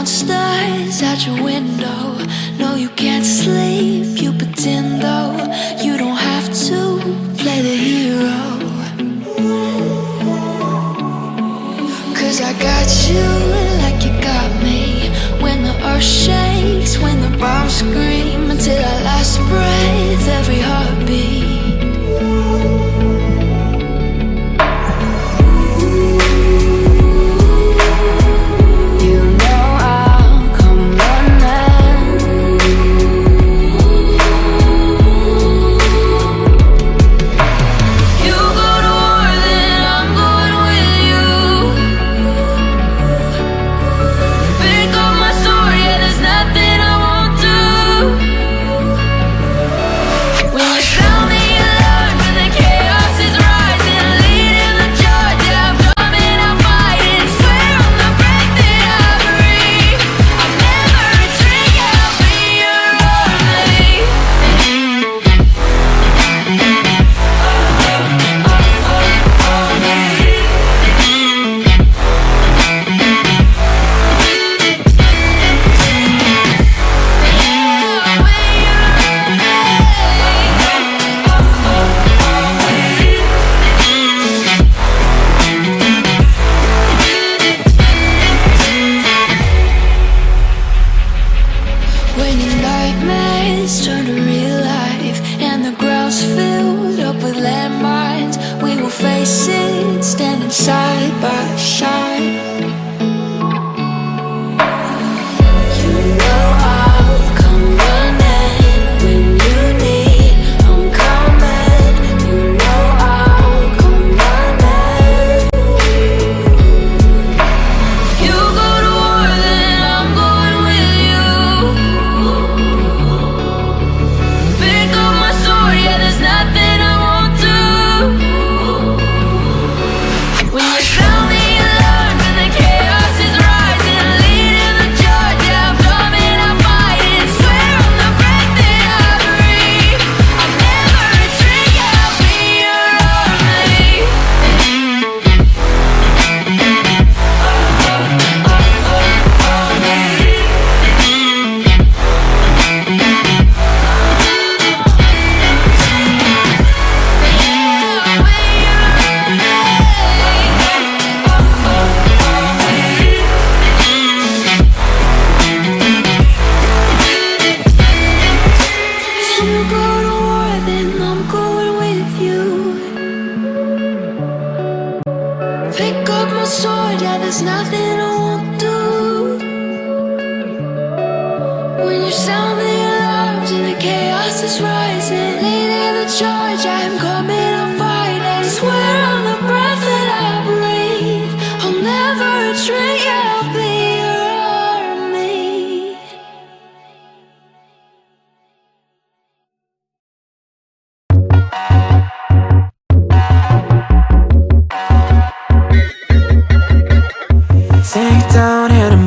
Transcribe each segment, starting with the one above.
monsters out your window. No, you can't sleep, you pretend though. You don't have to play the hero, 'cause I got you like you got me. When the earth shakes, when the bombs scream, until our last breath, every heartbeat.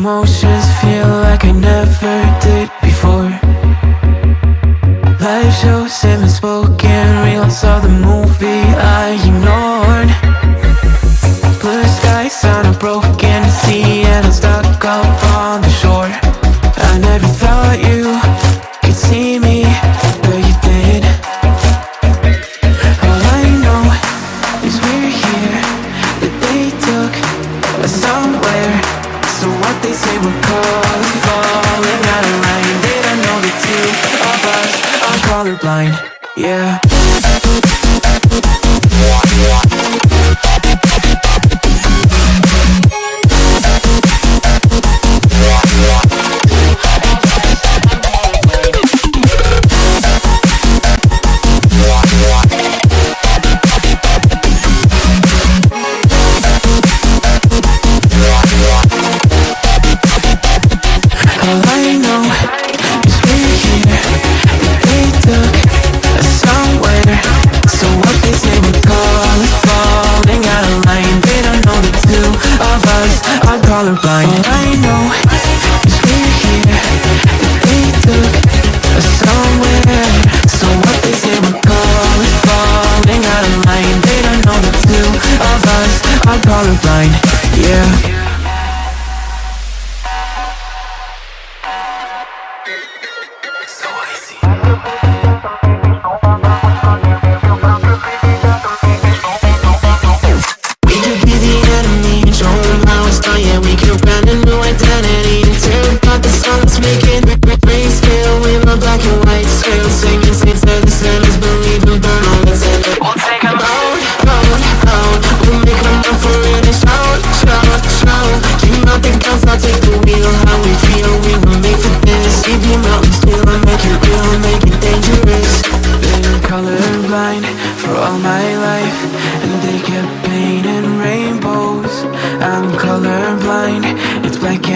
Emotions feel like I never did before. Life shows him spoken reels of the movie I ignored. Blue skies on a broken sea, and I'm stuck up on the shore. I never thought you could see me, but you did. All I know is we're here, that they took us somewhere. So what they say we're calling, falling out of line. They don't know the two of us are colorblind, yeah. Colorblind. All I know is we're here, that they took us somewhere. So what they say we're calling, falling out of line. They don't know the two of us are colorblind, yeah.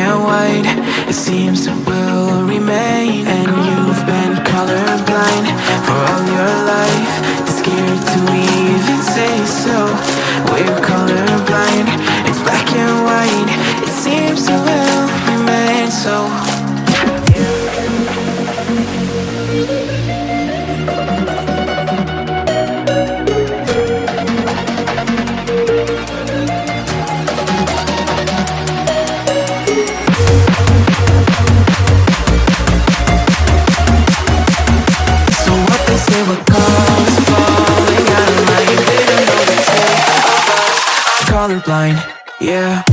and white, it seems it will remain. And you've been colorblind for all your life, too scared to even say so. We're colorblind, it's black and white, it seems it will remain so. Colorblind, yeah.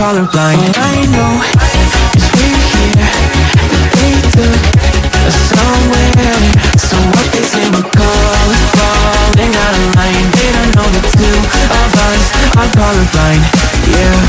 Colorblind. All I know is we're here, that they took us somewhere. So what they say we're falling out of line. They don't know the two of us are colorblind, yeah.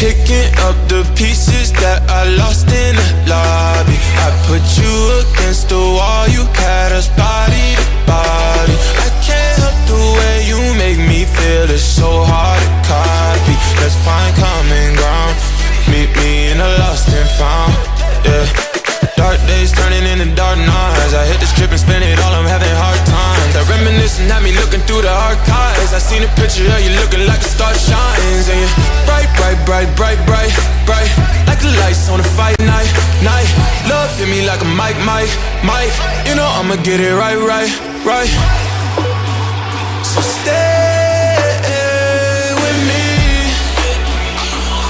Picking up the pieces that I lost in the lobby. I put you against the wall, you had us body to body. I can't help the way you make me feel, it's so hard to copy. Let's find common ground, meet me in the lost and found, yeah. Dark days turning into dark nights. I hit the strip and spend it all, I'm having hard times. That reminiscing had me looking through the archives. I seen a picture of you looking like a star shines. And you're bright, bright, bright, bright, bright, bright, like the lights on a fight night, night. Love hit me like a mic, mic, mic. You know I'ma get it right, right, right. So stay with me,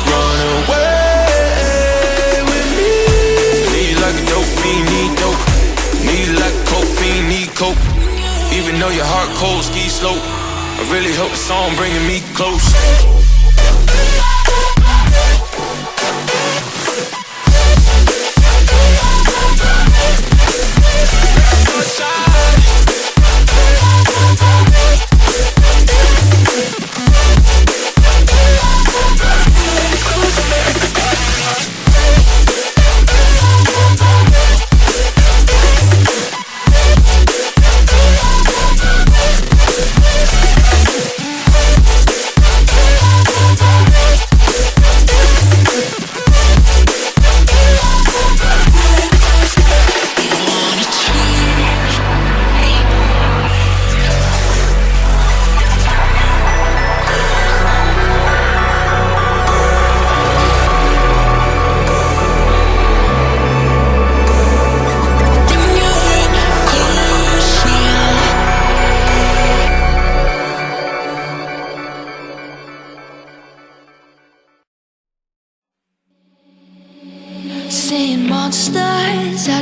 run away with me. Need like a dope fiend, need dope. Need like coke fiend, need coke. Even though your heart cold, ski slope, I really hope the song bringing me close.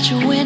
out your window.